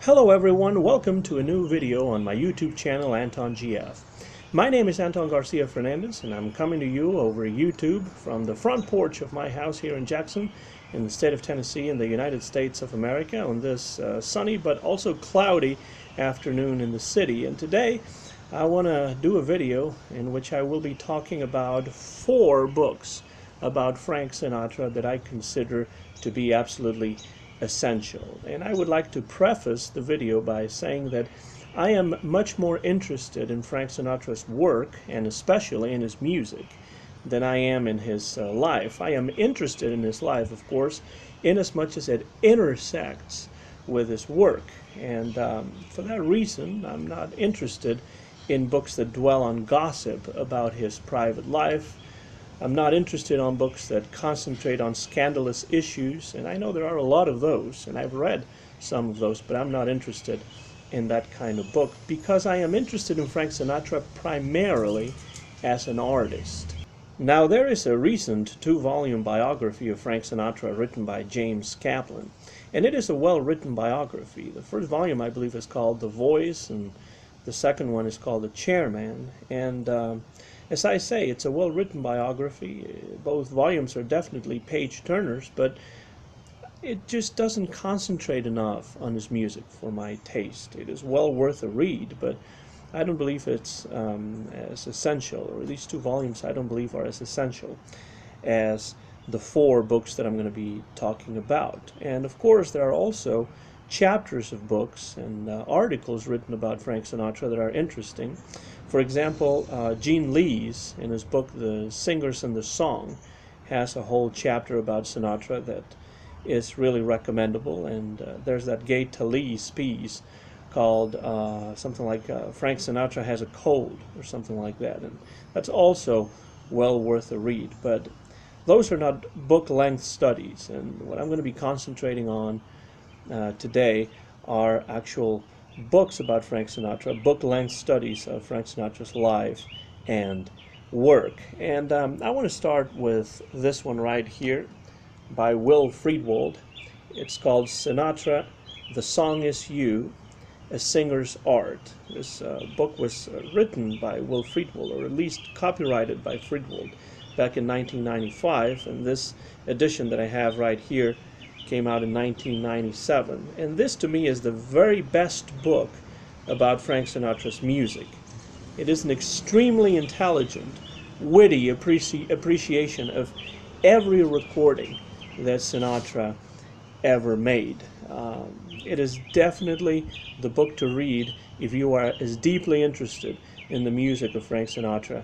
Hello everyone, welcome to a new video on my YouTube channel, Anton GF. My name is Anton Garcia Fernandez and I'm coming to you over YouTube from the front porch of my house here in Jackson in the state of Tennessee in the United States of America on this sunny but also cloudy afternoon in the city. And today I want to do a video in which I will be talking about 4 books about Frank Sinatra that I consider to be absolutely essential. And I would like to preface the video by saying that I am much more interested in Frank Sinatra's work, and especially in his music, than I am in his life. I am interested in his life, of course, inasmuch as it intersects with his work. And for that reason, I'm not interested in books that dwell on gossip about his private life. I'm not interested in books that concentrate on scandalous issues, and I know there are a lot of those, and I've read some of those, but I'm not interested in that kind of book because I am interested in Frank Sinatra primarily as an artist. Now, there is a recent 2-volume biography of Frank Sinatra written by James Kaplan, and it is a well-written biography. The first volume, I believe, is called The Voice, and the second one is called The Chairman, and as I say, it's a well-written biography. Both volumes are definitely page-turners, but it just doesn't concentrate enough on his music for my taste. It is well worth a read, but I don't believe it's as essential, or these 2 volumes I don't believe are as essential as the 4 books that I'm going to be talking about. And of course, there are also chapters of books and articles written about Frank Sinatra that are interesting. For example, Gene Lees, in his book The Singers and the Song, has a whole chapter about Sinatra that is really recommendable. And there's that Gay Talese piece called something like Frank Sinatra Has a Cold, or something like that. And that's also well worth a read. But those are not book-length studies. And what I'm going to be concentrating on today are actual books about Frank Sinatra, book-length studies of Frank Sinatra's life and work. And I want to start with this one right here by Will Friedwald. It's called Sinatra, The Song Is You, A Singer's Art. This book was written by Will Friedwald, or at least copyrighted by Friedwald, back in 1995, and this edition that I have right here came out in 1997. And this, to me, is the very best book about Frank Sinatra's music. It is an extremely intelligent, witty appreciation of every recording that Sinatra ever made. It is definitely the book to read if you are as deeply interested in the music of Frank Sinatra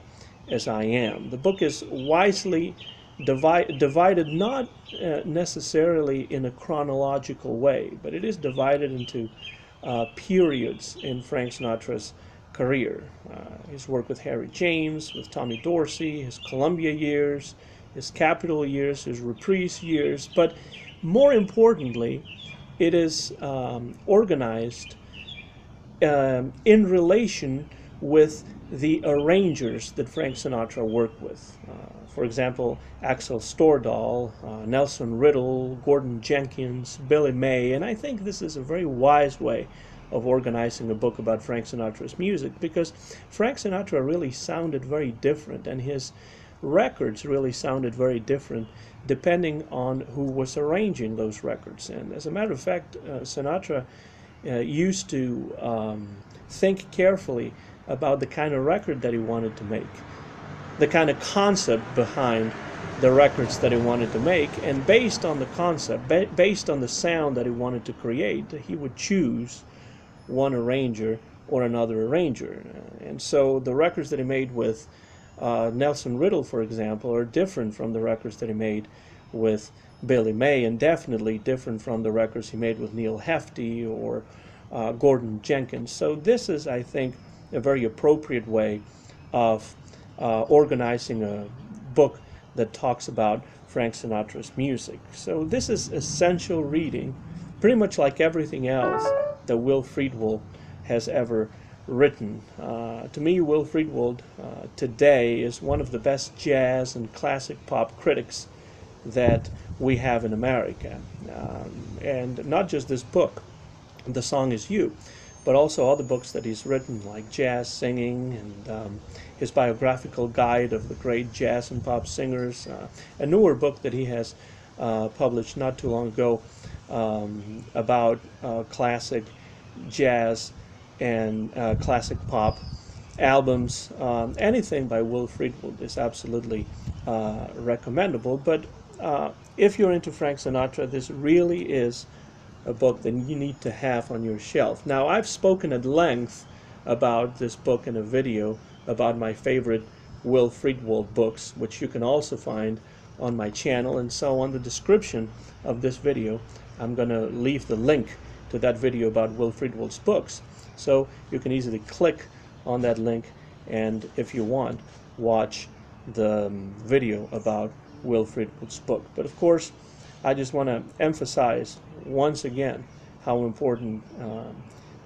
as I am. The book is wisely divided not necessarily in a chronological way, but it is divided into periods in Frank Sinatra's career. His work with Harry James, with Tommy Dorsey, his Columbia years, his Capitol years, his Reprise years, but more importantly, it is organized in relation with the arrangers that Frank Sinatra worked with. For example, Axel Stordahl, Nelson Riddle, Gordon Jenkins, Billy May, and I think this is a very wise way of organizing a book about Frank Sinatra's music, because Frank Sinatra really sounded very different, and his records really sounded very different depending on who was arranging those records. And as a matter of fact, Sinatra used to think carefully about the kind of record that he wanted to make, the kind of concept behind the records that he wanted to make, and based on the concept, based on the sound that he wanted to create, he would choose one arranger or another arranger. And so the records that he made with Nelson Riddle, for example, are different from the records that he made with Billy May, and definitely different from the records he made with Neil Hefti or Gordon Jenkins. So this is, I think, a very appropriate way of organizing a book that talks about Frank Sinatra's music. So this is essential reading, pretty much like everything else that Will Friedwald has ever written. To me, Will Friedwald today is one of the best jazz and classic pop critics that we have in America. And not just this book, The Song Is You, but also other books that he's written, like Jazz Singing, and his biographical guide of the great jazz and pop singers. A newer book that he has published not too long ago about classic jazz and classic pop albums. Anything by Will Friedwald is absolutely recommendable. But if you're into Frank Sinatra, this really is a book that you need to have on your shelf. Now, I've spoken at length about this book in a video about my favorite Will Friedwald books, which you can also find on my channel. And so on the description of this video, I'm going to leave the link to that video about Will Friedwald's books. So you can easily click on that link and, if you want, watch the video about Will Friedwald's book. But of course, I just want to emphasize once again how important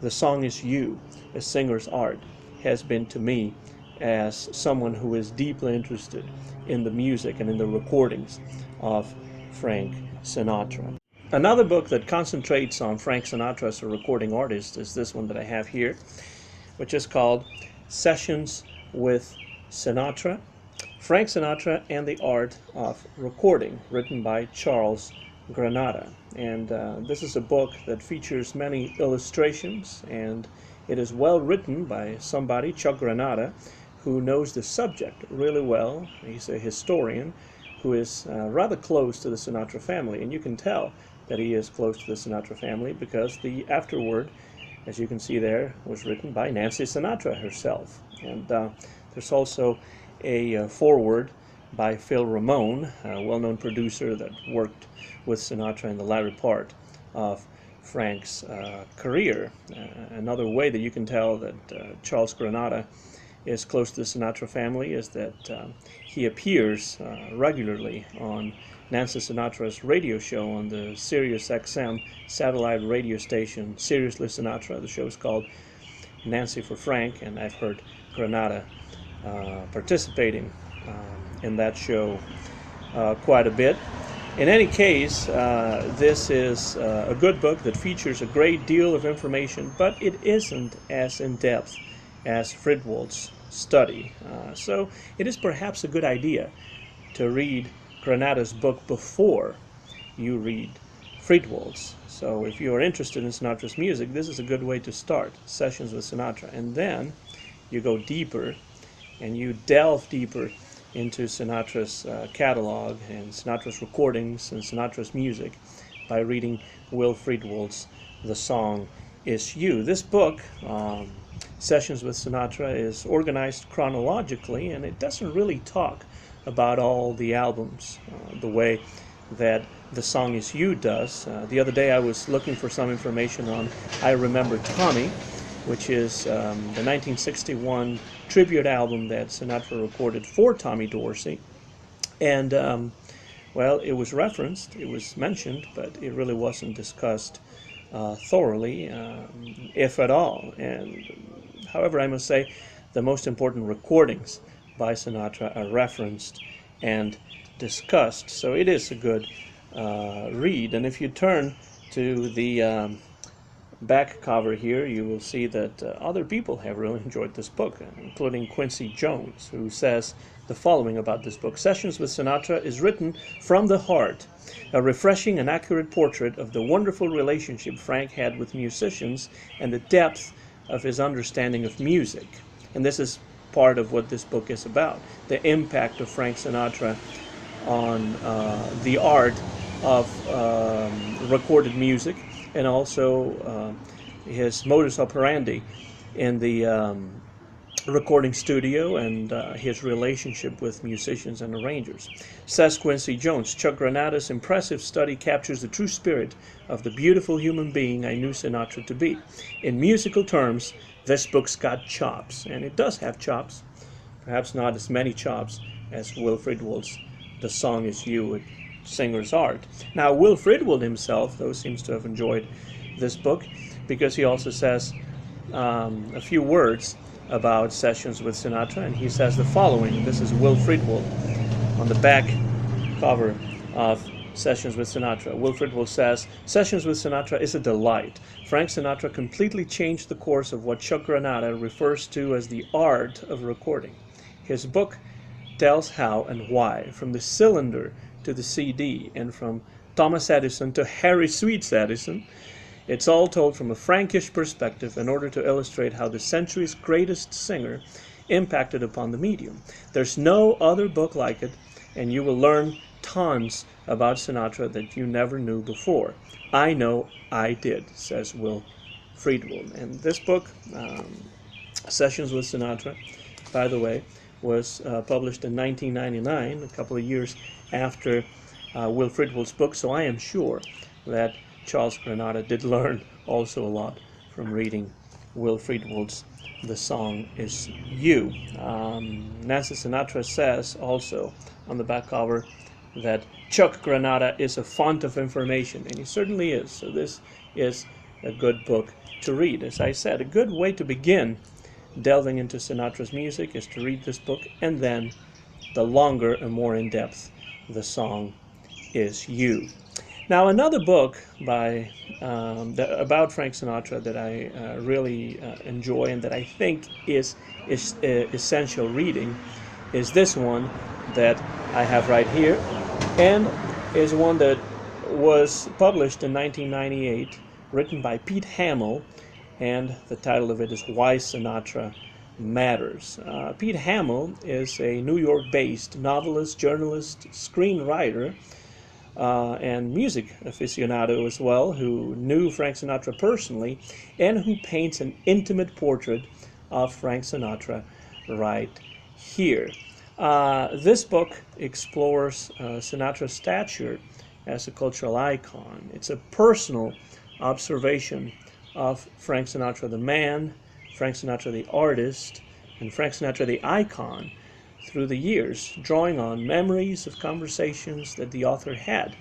The Song Is You, a singer's art, has been to me as someone who is deeply interested in the music and in the recordings of Frank Sinatra. Another book that concentrates on Frank Sinatra as a recording artist is this one that I have here, which is called Sessions with Sinatra, Frank Sinatra and the Art of Recording, written by Charles Granata. And this is a book that features many illustrations, and it is well written by somebody, Chuck Granata, who knows the subject really well. He's a historian who is rather close to the Sinatra family, and you can tell that he is close to the Sinatra family because the afterword, as you can see there, was written by Nancy Sinatra herself. And there's also a foreword by Phil Ramone, a well-known producer that worked with Sinatra in the latter part of Frank's career. Another way that you can tell that Charles Granata is close to the Sinatra family is that he appears regularly on Nancy Sinatra's radio show on the Sirius XM satellite radio station, Seriously Sinatra. The show is called Nancy for Frank, and I've heard Granata participating in that show quite a bit. In any case, this is a good book that features a great deal of information, but it isn't as in-depth as Friedwald's study. So it is perhaps a good idea to read Granata's book before you read Friedwald's. So if you are interested in Sinatra's music, this is a good way to start, Sessions with Sinatra. And then you go deeper and you delve deeper into Sinatra's catalog and Sinatra's recordings and Sinatra's music by reading Will Friedwald's The Song Is You. This book, Sessions with Sinatra, is organized chronologically, and it doesn't really talk about all the albums the way that The Song Is You does. The other day I was looking for some information on I Remember Tommy, which is the 1961 tribute album that Sinatra recorded for Tommy Dorsey. And, well, it was referenced, it was mentioned, but it really wasn't discussed thoroughly, if at all. And, however, I must say the most important recordings by Sinatra are referenced and discussed. So it is a good read. And if you turn to the back cover here, you will see that other people have really enjoyed this book, including Quincy Jones, who says the following about this book. Sessions with Sinatra is written from the heart, a refreshing and accurate portrait of the wonderful relationship Frank had with musicians and the depth of his understanding of music. And this is part of what this book is about, the impact of Frank Sinatra on the art of recorded music, and also his modus operandi in the recording studio and his relationship with musicians and arrangers. Says Quincy Jones, Chuck Granata's impressive study captures the true spirit of the beautiful human being I knew Sinatra to be. In musical terms, this book's got chops, and it does have chops, perhaps not as many chops as Will Friedwald's The Song Is You, singer's art. Now, Will Friedwald himself, though, seems to have enjoyed this book because he also says a few words about Sessions with Sinatra, and he says the following. This is Will Friedwald on the back cover of Sessions with Sinatra. Will Friedwald says, Sessions with Sinatra is a delight. Frank Sinatra completely changed the course of what Chuck Granata refers to as the art of recording. His book tells how and why, from the cylinder to the CD, and from Thomas Edison to Harry Sweets Edison. It's all told from a Frankish perspective in order to illustrate how the century's greatest singer impacted upon the medium. There's no other book like it, and you will learn tons about Sinatra that you never knew before. I know I did, says Will Friedwald. And this book, Sessions with Sinatra, by the way, was published in 1999, a couple of years after Will Friedwald's book, so I am sure that Charles Granata did learn also a lot from reading Will Friedwald's The Song Is You. Nancy Sinatra says also on the back cover that Chuck Granata is a font of information, and he certainly is. So this is a good book to read. As I said, a good way to begin delving into Sinatra's music is to read this book, and then the longer and more in-depth The Song Is You. Now, another book by about Frank Sinatra that I really enjoy and that I think is essential reading is this one that I have right here, and is one that was published in 1998, written by Pete Hamill, and the title of it is Why Sinatra Matters. Pete Hamill is a New York-based novelist, journalist, screenwriter, and music aficionado as well, who knew Frank Sinatra personally and who paints an intimate portrait of Frank Sinatra right here. This book explores Sinatra's stature as a cultural icon. It's a personal observation of Frank Sinatra the man, Frank Sinatra the artist, and Frank Sinatra the icon through the years, drawing on memories of conversations that the author had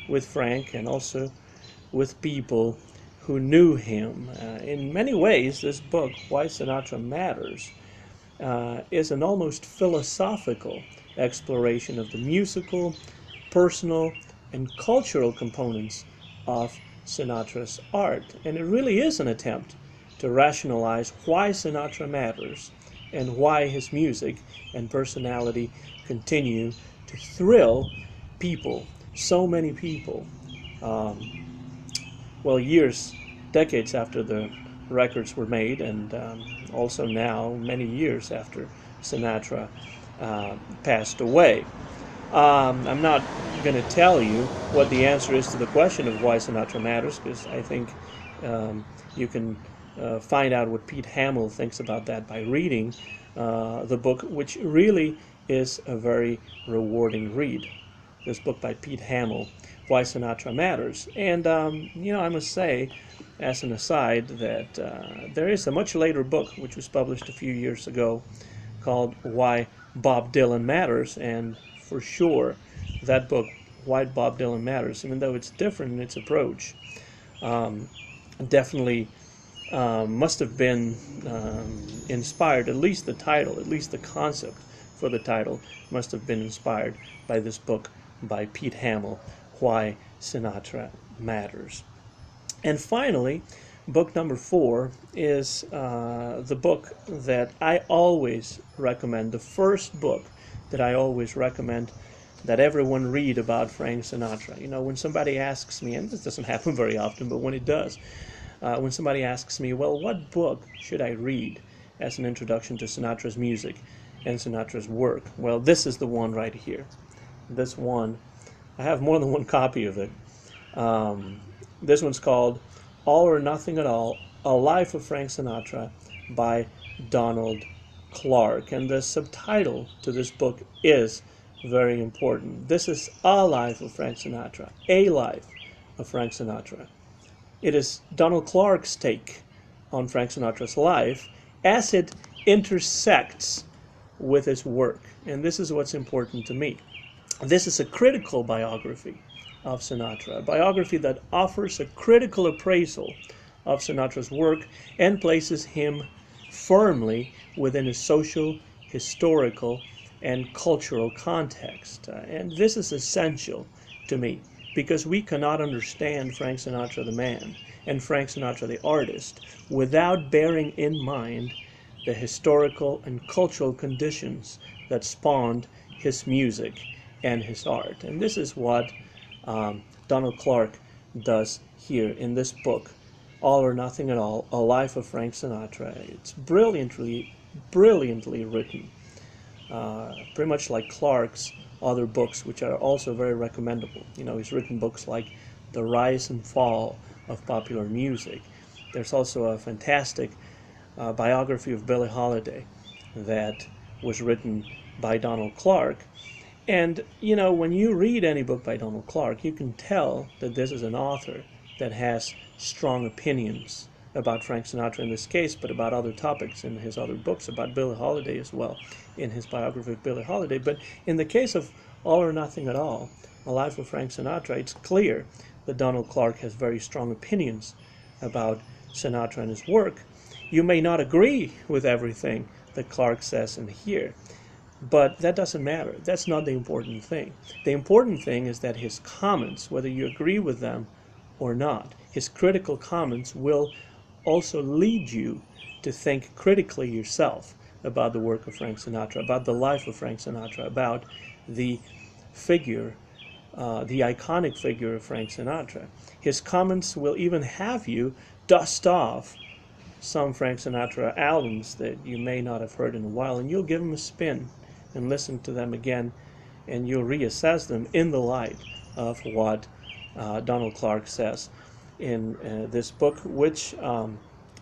with Frank and also with people who knew him. In many ways, this book, Why Sinatra Matters, is an almost philosophical exploration of the musical, personal, and cultural components of Sinatra's art. And it really is an attempt to rationalize why Sinatra matters and why his music and personality continue to thrill people, so many people, years, decades after the records were made, and also now, many years after Sinatra passed away. I'm not going to tell you what the answer is to the question of why Sinatra matters, because I think you can find out what Pete Hamill thinks about that by reading the book, which really is a very rewarding read. This book by Pete Hamill, Why Sinatra Matters. And, I must say, as an aside, that there is a much later book, which was published a few years ago, called Why Bob Dylan Matters. And for sure, that book, Why Bob Dylan Matters, even though it's different in its approach, definitely must have been inspired, at least the title, at least the concept for the title must have been inspired by this book by Pete Hamill, Why Sinatra Matters. And finally, book number 4 is the book that I always recommend, the first book that I always recommend that everyone read about Frank Sinatra. You know, when somebody asks me, and this doesn't happen very often, but when it does, when somebody asks me, well, what book should I read as an introduction to Sinatra's music and Sinatra's work? Well, this is the one right here. This one, I have more than one copy of it. This one's called All or Nothing at All, A Life of Frank Sinatra by Donald Clarke. And the subtitle to this book is very important. This is A Life of Frank Sinatra, A Life of Frank Sinatra. It is Donald Clarke's take on Frank Sinatra's life as it intersects with his work. And this is what's important to me. This is a critical biography of Sinatra, a biography that offers a critical appraisal of Sinatra's work and places him firmly within a social, historical, and cultural context. And this is essential to me because we cannot understand Frank Sinatra the man and Frank Sinatra the artist without bearing in mind the historical and cultural conditions that spawned his music and his art. And this is what Donald Clarke does here in this book, All or Nothing at All, A Life of Frank Sinatra. It's brilliantly written, pretty much like Clarke's other books, which are also very recommendable. You know, he's written books like The Rise and Fall of Popular Music. There's also a fantastic biography of Billie Holiday that was written by Donald Clarke. And, you know, when you read any book by Donald Clarke, you can tell that this is an author that has strong opinions about Frank Sinatra in this case, but about other topics in his other books, about Billie Holiday as well, in his biography of Billie Holiday. But in the case of All or Nothing at All, A Life of Frank Sinatra, it's clear that Donald Clarke has very strong opinions about Sinatra and his work. You may not agree with everything that Clarke says in here, but that doesn't matter. That's not the important thing. The important thing is that his comments, whether you agree with them or not, his critical comments will also lead you to think critically yourself about the work of Frank Sinatra, about the life of Frank Sinatra, about the figure, the iconic figure of Frank Sinatra. His comments will even have you dust off some Frank Sinatra albums that you may not have heard in a while, and you'll give them a spin and listen to them again, and you'll reassess them in the light of what Donald Clarke says in this book, which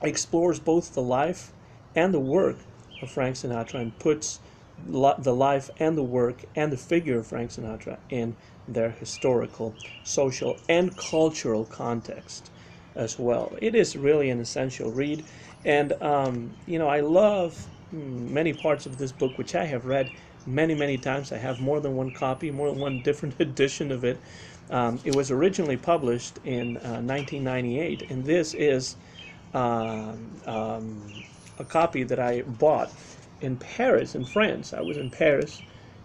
explores both the life and the work of Frank Sinatra and puts the life and the work and the figure of Frank Sinatra in their historical, social, and cultural context as well. It is really an essential read, and you know, I love many parts of this book, which I have read many times. I have more than one copy, more than one different edition of it. It was originally published in 1998, and this is a copy that I bought in Paris, in France. I was in Paris,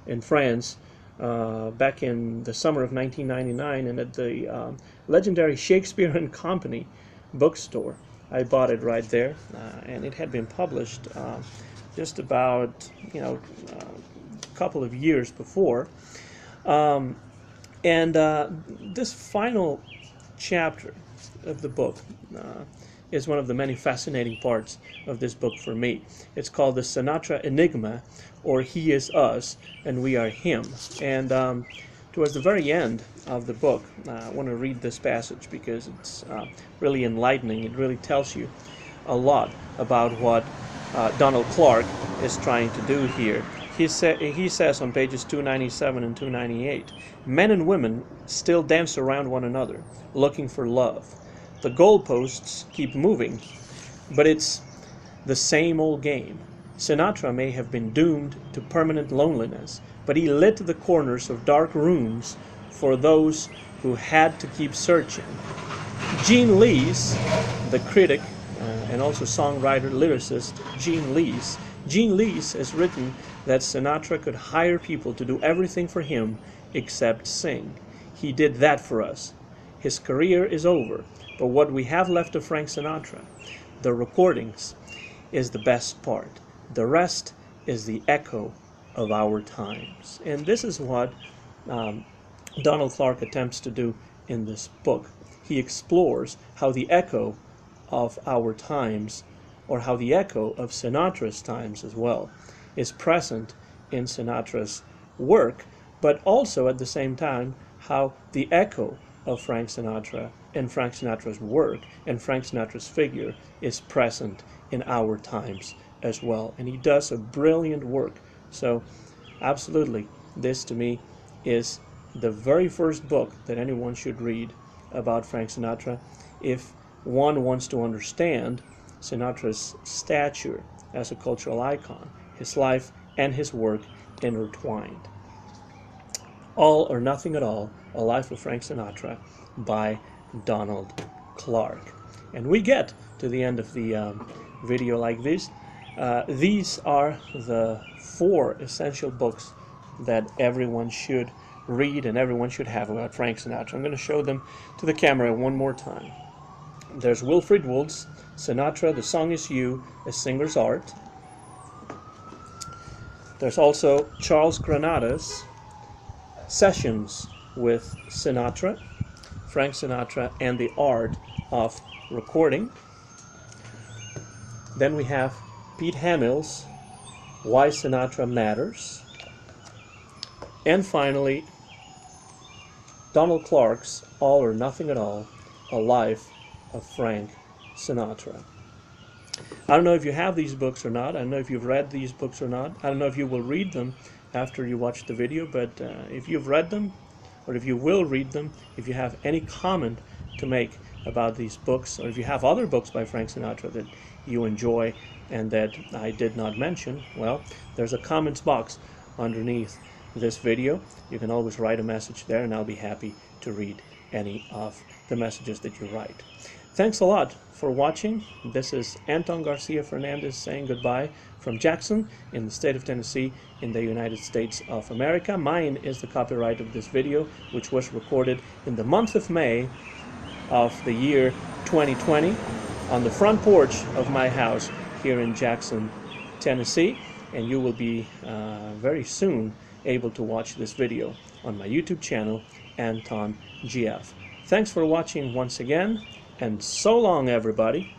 in France, back in the summer of 1999, and at the legendary Shakespeare and Company bookstore. I bought it right there, and it had been published just about, you know, a couple of years before. This final chapter of the book is one of the many fascinating parts of this book for me. It's called the Sinatra Enigma, or He is Us and We are Him. And towards the very end of the book, I want to read this passage because it's really enlightening. It really tells you a lot about what Donald Clarke is trying to do here. He says on pages 297 and 298, men and women still dance around one another, looking for love. The goalposts keep moving, but it's the same old game. Sinatra may have been doomed to permanent loneliness, but he lit the corners of dark rooms for those who had to keep searching. Gene Lees, the critic and also songwriter, lyricist Gene Lees has written that Sinatra could hire people to do everything for him except sing. He did that for us. His career is over, but what we have left of Frank Sinatra, the recordings, is the best part. The rest is the echo of our times. And this is what Donald Clarke attempts to do in this book. He explores how the echo of our times, or how the echo of Sinatra's times as well, is present in Sinatra's work, but also at the same time how the echo of Frank Sinatra and Frank Sinatra's work and Frank Sinatra's figure is present in our times as well. And he does a brilliant work. So absolutely, this to me is the very first book that anyone should read about Frank Sinatra if one wants to understand Sinatra's stature as a cultural icon, his life and his work intertwined. All or Nothing at All, A Life of Frank Sinatra by Donald Clarke. And we get to the end of the video like this. These are the 4 essential books that everyone should read and everyone should have about Frank Sinatra. I'm going to show them to the camera one more time. There's Will Friedwald's Sinatra, The Song Is You, A Singer's Art. There's also Charles Granata's Sessions with Sinatra, Frank Sinatra and the Art of Recording. Then we have Pete Hamill's Why Sinatra Matters. And finally, Donald Clarke's All or Nothing at All, A Life of Frank Sinatra. I don't know if you have these books or not. I don't know if you've read these books or not. I don't know if you will read them after you watch the video, but if you've read them, or if you will read them, if you have any comment to make about these books, or if you have other books by Frank Sinatra that you enjoy and that I did not mention, well, there's a comments box underneath this video. You can always write a message there, and I'll be happy to read any of the messages that you write. Thanks a lot for watching. This is Anton Garcia Fernandez saying goodbye from Jackson in the state of Tennessee in the United States of America. Mine is the copyright of this video, which was recorded in the month of May of the year 2020 on the front porch of my house here in Jackson, Tennessee, and you will be very soon able to watch this video on my YouTube channel, Anton GF. Thanks for watching once again, and so long, everybody.